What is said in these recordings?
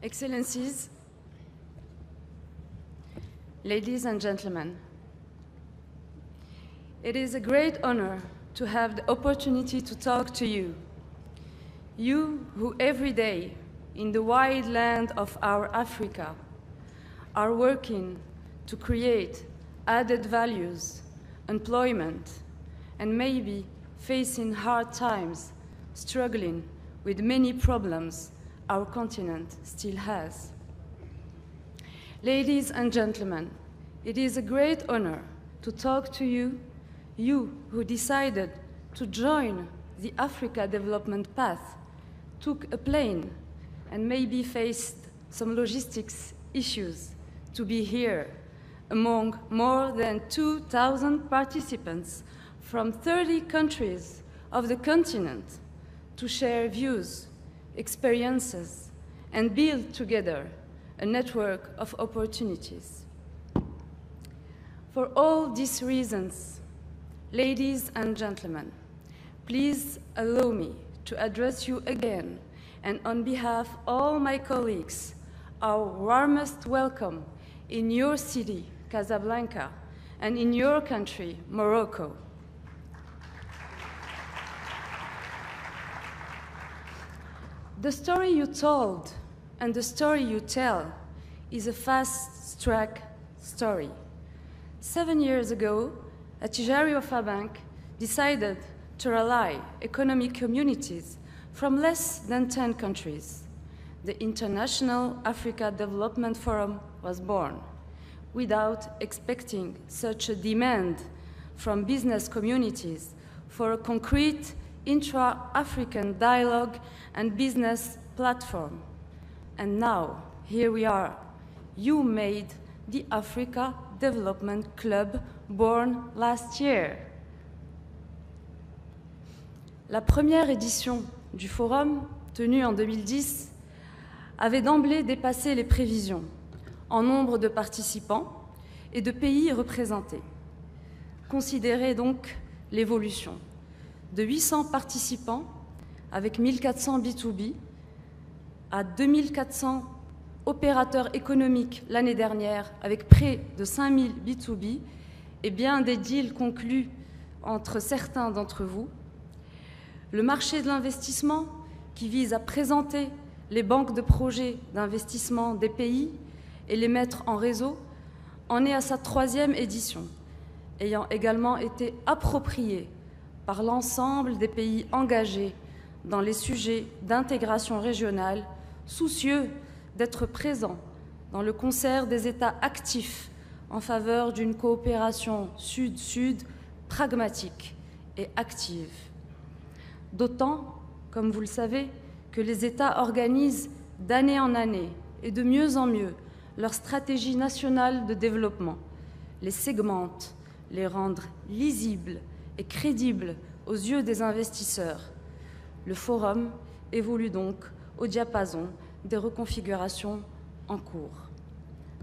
Excellencies, ladies and gentlemen, it is a great honor to have the opportunity to talk to you, you who every day in the wide land of our Africa are working to create added values, employment, and maybe facing hard times, struggling with many problems our continent still has. Ladies and gentlemen, it is a great honor to talk to you, you who decided to join the Africa development path, took a plane, and maybe faced some logistics issues to be here among more than 2,000 participants from 30 countries of the continent to share views, experiences, and build together a network of opportunities. For all these reasons, ladies and gentlemen, please allow me to address you again, and on behalf of all my colleagues, our warmest welcome in your city, Casablanca, and in your country, Morocco. The story you told and the story you tell is a fast-track story. 7 years ago, Attijari Wafa Bank decided to rally economic communities from less than 10 countries. The International Africa Development Forum was born without expecting such a demand from business communities for a concrete intra-African dialogue and business platform. And now, here we are. You made the Africa Development Club, born last year. La première édition du forum, tenue en 2010, avait d'emblée dépassé les prévisions en nombre de participants et de pays représentés. Considérez donc l'évolution. De 800 participants avec 1400 B2B à 2400 opérateurs économiques l'année dernière avec près de 5000 B2B et bien des deals conclus entre certains d'entre vous. Le marché de l'investissement qui vise à présenter les banques de projets d'investissement des pays et les mettre en réseau en est à sa 3e édition, ayant également été approprié par l'ensemble des pays engagés dans les sujets d'intégration régionale, soucieux d'être présents dans le concert des États actifs en faveur d'une coopération sud-sud pragmatique et active. D'autant, comme vous le savez, que les États organisent d'année en année et de mieux en mieux leur stratégie nationale de développement, les segmentent, les rendre lisibles et crédibles aux yeux des investisseurs. Le forum évolue donc au diapason des reconfigurations en cours.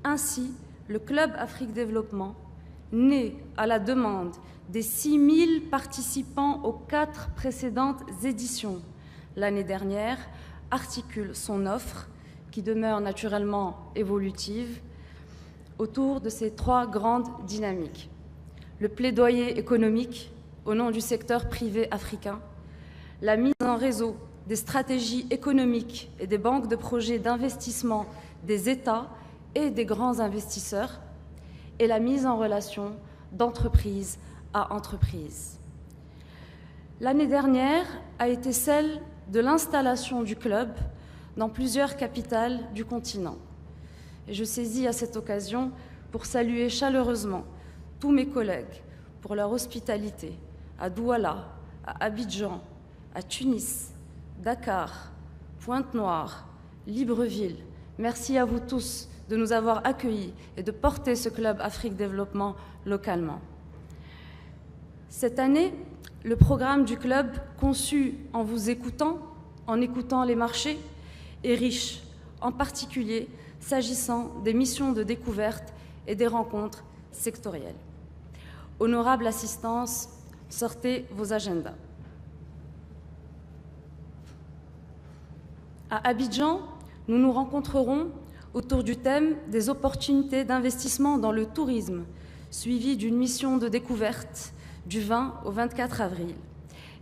Ainsi, le Club Afrique Développement, né à la demande des 6000 participants aux 4 précédentes éditions l'année dernière, articule son offre, qui demeure naturellement évolutive, autour de ces 3 grandes dynamiques. Le plaidoyer économique au nom du secteur privé africain, la mise en réseau des stratégies économiques et des banques de projets d'investissement des États et des grands investisseurs, et la mise en relation d'entreprise à entreprise. L'année dernière a été celle de l'installation du club dans plusieurs capitales du continent. Et je saisis à cette occasion pour saluer chaleureusement tous mes collègues pour leur hospitalité à Douala, à Abidjan, à Tunis, Dakar, Pointe-Noire, Libreville. Merci à vous tous de nous avoir accueillis et de porter ce Club Afrique Développement localement. Cette année, le programme du club, conçu en vous écoutant, en écoutant les marchés, est riche, en particulier s'agissant des missions de découverte et des rencontres sectorielles. Honorable assistance, sortez vos agendas. À Abidjan, nous nous rencontrerons autour du thème des opportunités d'investissement dans le tourisme, suivi d'une mission de découverte du 20 au 24 avril.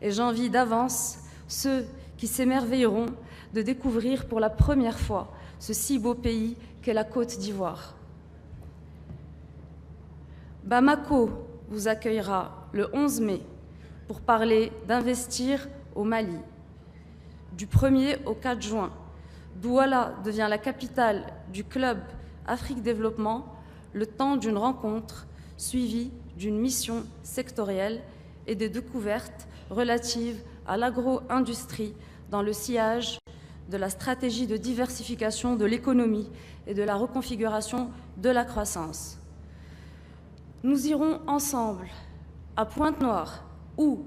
Et j'envie d'avance ceux qui s'émerveilleront de découvrir pour la première fois ce si beau pays qu'est la Côte d'Ivoire. Bamako vous accueillera le 11 mai pour parler d'investir au Mali. Du 1er au 4 juin, Douala devient la capitale du Club Afrique Développement, le temps d'une rencontre suivie d'une mission sectorielle et des découvertes relatives à l'agro-industrie dans le sillage de la stratégie de diversification de l'économie et de la reconfiguration de la croissance. Nous irons ensemble à Pointe-Noire ou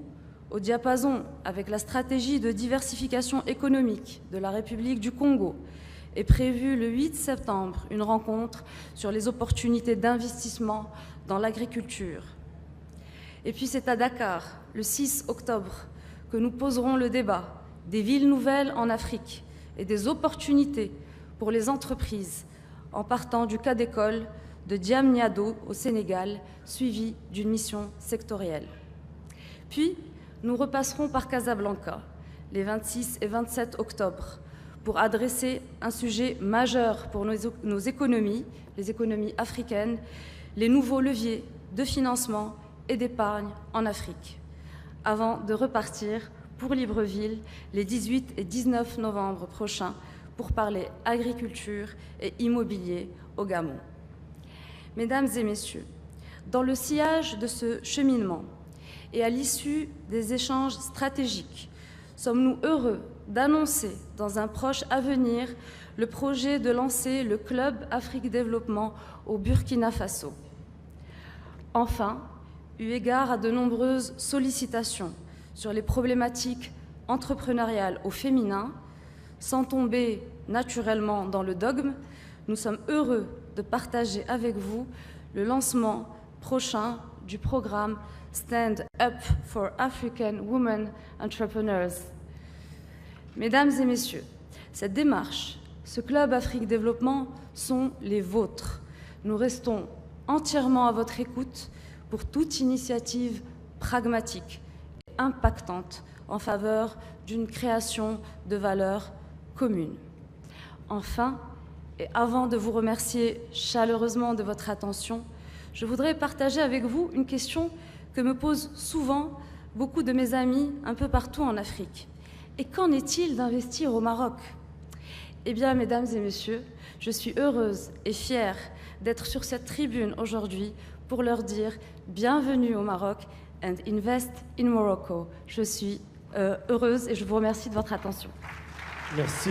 au diapason avec la stratégie de diversification économique de la République du Congo est prévue le 8 septembre une rencontre sur les opportunités d'investissement dans l'agriculture. Et puis c'est à Dakar, le 6 octobre, que nous poserons le débat des villes nouvelles en Afrique et des opportunités pour les entreprises en partant du cas d'école de Diamniadio au Sénégal, suivi d'une mission sectorielle. Puis, nous repasserons par Casablanca les 26 et 27 octobre pour adresser un sujet majeur pour nos économies, les économies africaines, les nouveaux leviers de financement et d'épargne en Afrique, avant de repartir pour Libreville les 18 et 19 novembre prochains pour parler agriculture et immobilier au Gabon. Mesdames et messieurs, dans le sillage de ce cheminement et à l'issue des échanges stratégiques, sommes-nous heureux d'annoncer dans un proche avenir le projet de lancer le Club Afrique Développement au Burkina Faso. Enfin, eu égard à de nombreuses sollicitations sur les problématiques entrepreneuriales au féminin, sans tomber naturellement dans le dogme, nous sommes heureux de partager avec vous le lancement prochain du programme Stand Up for African Women Entrepreneurs. Mesdames et messieurs, cette démarche, ce Club Afrique Développement sont les vôtres. Nous restons entièrement à votre écoute pour toute initiative pragmatique et impactante en faveur d'une création de valeurs communes. Enfin, et avant de vous remercier chaleureusement de votre attention, je voudrais partager avec vous une question que me posent souvent beaucoup de mes amis un peu partout en Afrique. Et qu'en est-il d'investir au Maroc ? Eh bien, mesdames et messieurs, je suis heureuse et fière d'être sur cette tribune aujourd'hui pour leur dire bienvenue au Maroc and invest in Morocco. Je suis heureuse et je vous remercie de votre attention. Merci.